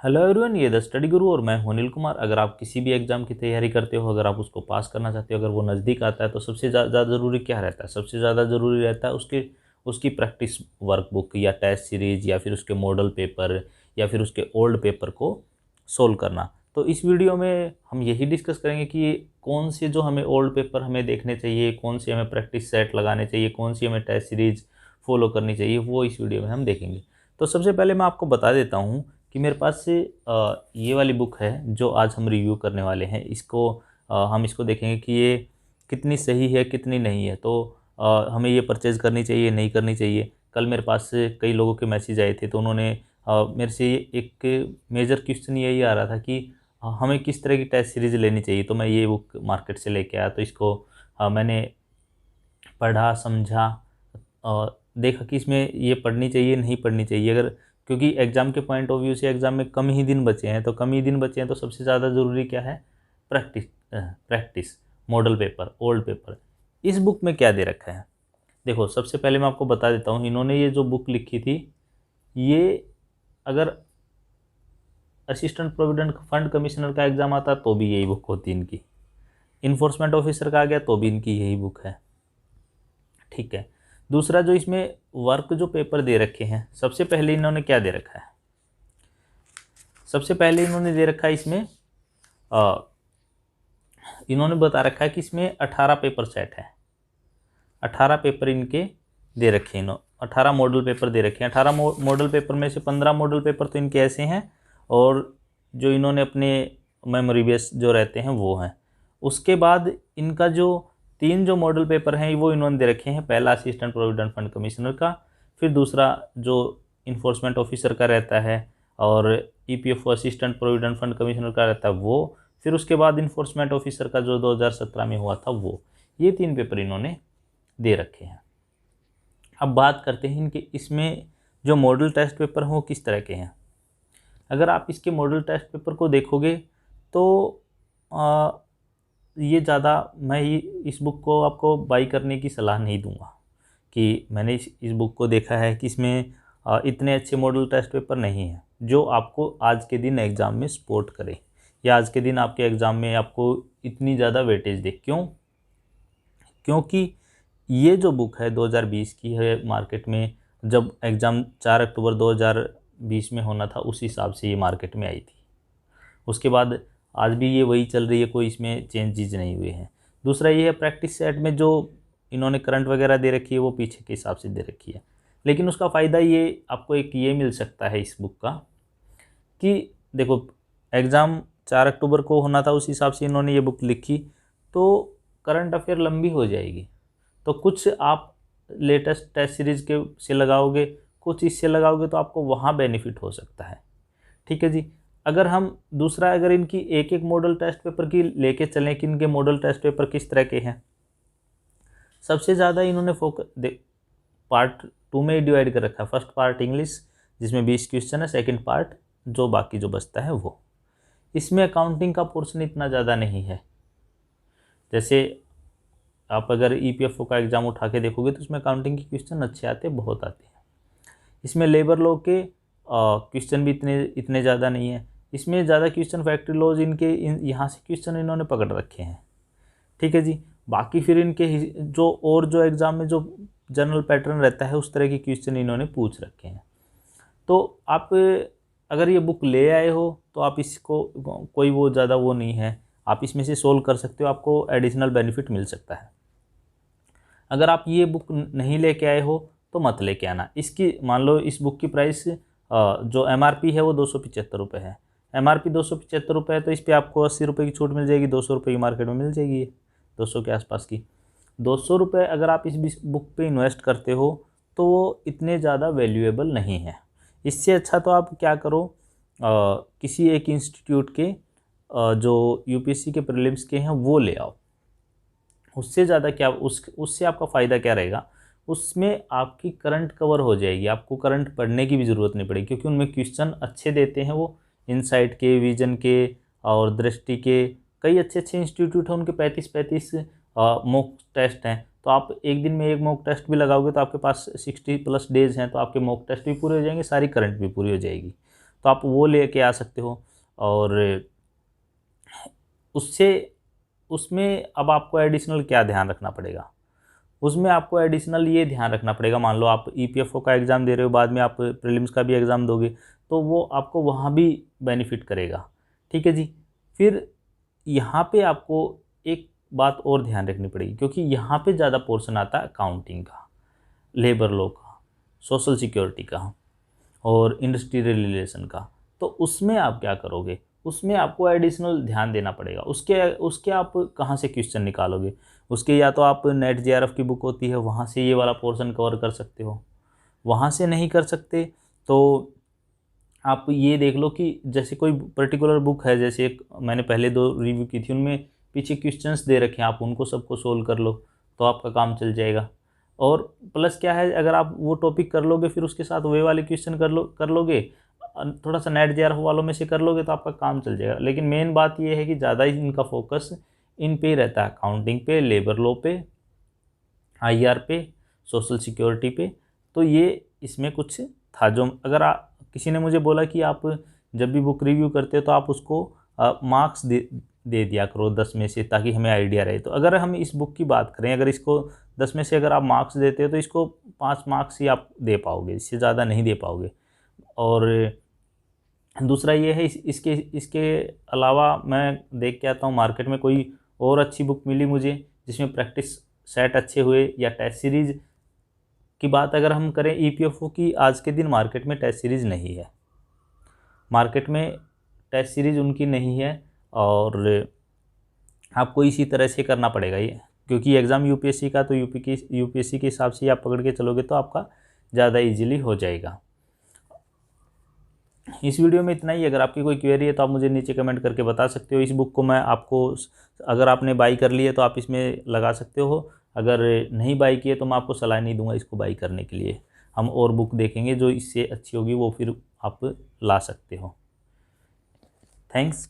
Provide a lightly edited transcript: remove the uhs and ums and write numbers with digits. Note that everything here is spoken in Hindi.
हेलो एवरीवन, ये द स्टडी गुरु और मैं हूं अनिल कुमार। अगर आप किसी भी एग्जाम की तैयारी करते हो, अगर आप उसको पास करना चाहते हो, अगर वो नज़दीक आता है तो सबसे ज़्यादा ज़रूरी क्या रहता है? सबसे ज़्यादा ज़रूरी रहता है उसकी प्रैक्टिस वर्कबुक या टेस्ट सीरीज या फिर उसके मॉडल पेपर या फिर उसके ओल्ड पेपर को सोल्व करना। तो इस वीडियो में हम यही डिस्कस करेंगे कि कौन से जो हमें ओल्ड पेपर हमें देखने चाहिए, कौन सी हमें प्रैक्टिस सेट लगाने चाहिए, कौन सी हमें टेस्ट सीरीज फॉलो करनी चाहिए, वो इस वीडियो में हम देखेंगे। तो सबसे पहले मैं आपको बता देता हूँ कि मेरे पास से ये वाली बुक है जो आज हम रिव्यू करने वाले हैं। इसको हम इसको देखेंगे कि ये कितनी सही है कितनी नहीं है। तो हमें ये परचेज़ करनी चाहिए नहीं करनी चाहिए। कल मेरे पास से कई लोगों के मैसेज आए थे, तो उन्होंने मेरे से एक मेजर क्वेश्चन यही आ रहा था कि हमें किस तरह की टेस्ट सीरीज़ लेनी चाहिए। तो मैं ये बुक मार्केट से लेके आया, तो इसको मैंने पढ़ा, समझा और देखा कि इसमें ये पढ़नी चाहिए नहीं पढ़नी चाहिए। अगर क्योंकि एग्ज़ाम के पॉइंट ऑफ व्यू से एग्ज़ाम में कम ही दिन बचे हैं, तो कम ही दिन बचे हैं तो सबसे ज़्यादा ज़रूरी क्या है? Practice model paper, old paper. इस बुक में क्या दे रखा है? देखो, सबसे पहले मैं आपको बता देता हूँ, इन्होंने ये जो बुक लिखी थी, ये अगर असिस्टेंट प्रोविडेंट फंड कमिश्नर का एग्ज़ाम आता तो भी यही बुक होती इनकी, इन्फोर्समेंट ऑफिसर का आ गया तो भी इनकी यही बुक है। ठीक है। दूसरा, जो इसमें वर्क जो पेपर दे रखे हैं, सबसे पहले इन्होंने क्या दे रखा है? सबसे पहले इन्होंने दे रखा है इसमें इन्होंने बता रखा है कि इसमें 18 पेपर सेट है। 18 पेपर इनके दे रखे हैं, 18 मॉडल पेपर दे रखे हैं। 18 मॉडल पेपर में से 15 मॉडल पेपर तो इनके ऐसे हैं, और जो इन्होंने अपने मेमोरी बेस जो रहते हैं वो हैं। उसके बाद इनका जो 3 जो मॉडल पेपर हैं वो इन्होंने दे रखे हैं। पहला असिस्टेंट प्रोविडेंट फंड कमिश्नर का, फिर दूसरा जो इन्फोर्समेंट ऑफिसर का रहता है, और EPFO assistant provident fund commissioner का रहता है वो, फिर उसके बाद इन्फोर्समेंट ऑफिसर का जो 2017 में हुआ था वो। ये 3 पेपर इन्होंने दे रखे हैं। अब बात करते हैं इनके इसमें जो मॉडल टेस्ट पेपर हैं वो किस तरह के हैं। अगर आप इसके मॉडल टेस्ट पेपर को देखोगे तो ये ज़्यादा मैं इस बुक को आपको बाई करने की सलाह नहीं दूंगा, कि मैंने इस बुक को देखा है कि इसमें इतने अच्छे मॉडल टेस्ट पेपर नहीं हैं जो आपको आज के दिन एग्ज़ाम में सपोर्ट करे, या आज के दिन आपके एग्ज़ाम में आपको इतनी ज़्यादा वेटेज दे। क्यों? क्योंकि ये जो बुक है 2020 की है, मार्केट में जब एग्ज़ाम 4 अक्टूबर 2020 में होना था उस हिसाब से ये मार्केट में आई थी। उसके बाद आज भी ये वही चल रही है, कोई इसमें चेंजेस नहीं हुए हैं। दूसरा ये है, प्रैक्टिस सेट में जो इन्होंने करंट वगैरह दे रखी है वो पीछे के हिसाब से दे रखी है। लेकिन उसका फ़ायदा ये आपको एक ये मिल सकता है इस बुक का, कि देखो एग्ज़ाम 4 अक्टूबर को होना था, उस हिसाब से इन्होंने ये बुक लिखी, तो करंट अफेयर लंबी हो जाएगी। तो कुछ आप लेटेस्ट टेस्ट सीरीज़ के से लगाओगे, कुछ इससे लगाओगे, तो आपको वहाँ बेनिफिट हो सकता है। ठीक है जी। अगर हम दूसरा, अगर इनकी एक एक मॉडल टेस्ट पेपर की लेके चलें कि इनके मॉडल टेस्ट पेपर किस तरह के हैं, सबसे ज़्यादा इन्होंने पार्ट 2 में ही डिवाइड कर रखा है। फर्स्ट पार्ट इंग्लिश जिसमें 20 क्वेश्चन है, सेकंड पार्ट जो बाकी जो बचता है वो। इसमें अकाउंटिंग का पोर्शन इतना ज़्यादा नहीं है। जैसे आप अगर ईपीएफओ का एग्ज़ाम उठा के देखोगे तो उसमें अकाउंटिंग के क्वेश्चन अच्छे आते हैं, बहुत आते हैं। इसमें लेबर लॉ के क्वेश्चन भी इतने ज़्यादा नहीं है। इसमें ज़्यादा क्वेश्चन फैक्ट्री लॉज इनके यहाँ से क्वेश्चन इन्होंने पकड़ रखे हैं। ठीक है जी। बाकी फिर इनके जो एग्ज़ाम में जो जनरल पैटर्न रहता है उस तरह के क्वेश्चन इन्होंने पूछ रखे हैं। तो आप अगर ये बुक ले आए हो तो आप इसको कोई वो ज़्यादा वो नहीं है, आप इसमें से सोल्व कर सकते हो, आपको एडिशनल बेनिफिट मिल सकता है। अगर आप ये बुक नहीं लेके आए हो तो मत लेके आना। इसकी मान लो इस बुक की प्राइस जो एमआरपी है वो 275 रुपये है। एमआरपी 275 रुपये है, तो इस पर आपको 80 रुपये की छूट मिल जाएगी। 200 रुपये की मार्केट में मिल जाएगी, ये 200 के आसपास की। 200 रुपये अगर आप इस बुक पे इन्वेस्ट करते हो तो वो इतने ज़्यादा वैल्यूएबल नहीं है। इससे अच्छा तो आप क्या करो, किसी एक इंस्टीट्यूट के जो यूपीएससी के प्रीलिम्स के हैं वो ले आओ। उससे ज़्यादा क्या, उससे आपका फ़ायदा क्या रहेगा? उसमें आपकी करंट कवर हो जाएगी, आपको करंट पढ़ने की भी ज़रूरत नहीं पड़ेगी, क्योंकि उनमें क्वेश्चन अच्छे देते हैं वो। इनसाइट के, विजन के और दृष्टि के कई अच्छे अच्छे इंस्टीट्यूट हैं, उनके 35 मॉक टेस्ट हैं। तो आप एक दिन में एक मॉक टेस्ट भी लगाओगे तो आपके पास 60+ डेज़ हैं, तो आपके मॉक टेस्ट भी पूरे हो जाएंगे, सारी करंट भी पूरी हो जाएगी। तो आप वो लेके आ सकते हो। और उसमें अब आपको एडिशनल क्या ध्यान रखना पड़ेगा, उसमें आपको एडिशनल ये ध्यान रखना पड़ेगा, मान लो आप ईपीएफओ का एग्ज़ाम दे रहे हो, बाद में आप प्रीलिम्स का भी एग्ज़ाम दोगे, तो वो आपको वहाँ भी बेनिफिट करेगा। ठीक है जी। फिर यहाँ पे आपको एक बात और ध्यान रखनी पड़ेगी, क्योंकि यहाँ पे ज़्यादा पोर्शन आता है अकाउंटिंग का, लेबर लॉ का, सोशल सिक्योरिटी का और इंडस्ट्रियल रिलेशन का। तो उसमें आप क्या करोगे, उसमें आपको एडिशनल ध्यान देना पड़ेगा। उसके आप कहाँ से क्वेश्चन निकालोगे, उसके या तो आप नेट जेआरएफ की बुक होती है, वहाँ से ये वाला पोर्शन कवर कर सकते हो। वहाँ से नहीं कर सकते तो आप ये देख लो कि जैसे कोई पर्टिकुलर बुक है, जैसे एक मैंने पहले 2 रिव्यू की थी, उनमें पीछे क्वेश्चंस दे रखे हैं, आप उनको सबको सोल्व कर लो तो आपका काम चल जाएगा। और प्लस क्या है, अगर आप वो टॉपिक कर लोगे फिर उसके साथ वे वाले क्वेश्चन कर लोगे, थोड़ा सा नेट जेआरएफ वालों में से कर लोगे तो आपका काम चल जाएगा। लेकिन मेन बात ये है कि ज़्यादा ही इनका फोकस इन पे ही रहता है, अकाउंटिंग पे, लेबर लॉ पे, आईआर पे, सोशल सिक्योरिटी पे। तो ये इसमें कुछ था जो, अगर किसी ने मुझे बोला कि आप जब भी बुक रिव्यू करते हो तो आप उसको मार्क्स दे दिया करो 10 में से, ताकि हमें आइडिया रहे। तो अगर हम इस बुक की बात करें, अगर इसको 10 में से अगर आप मार्क्स देते हो तो इसको 5 मार्क्स ही आप दे पाओगे, इससे ज़्यादा नहीं दे पाओगे। और दूसरा ये है, इसके अलावा मैं देख के आता हूँ मार्केट में कोई और अच्छी बुक मिली मुझे जिसमें प्रैक्टिस सेट अच्छे हुए, या टेस्ट सीरीज़ की बात अगर हम करें ईपीएफओ की, आज के दिन मार्केट में टेस्ट सीरीज़ नहीं है, मार्केट में टेस्ट सीरीज़ उनकी नहीं है। और आपको इसी तरह से करना पड़ेगा ये, क्योंकि एग्ज़ाम यूपीएससी का, तो यूपीएससी के हिसाब से आप पकड़ के चलोगे तो आपका ज़्यादा इजीली हो जाएगा। इस वीडियो में इतना ही। अगर आपकी कोई क्वेरी है तो आप मुझे नीचे कमेंट करके बता सकते हो। इस बुक को मैं आपको, अगर आपने बाई कर ली है तो आप इसमें लगा सकते हो, अगर नहीं बाई की है तो मैं आपको सलाह नहीं दूंगा इसको बाई करने के लिए। हम और बुक देखेंगे जो इससे अच्छी होगी, वो फिर आप ला सकते हो। थैंक्स।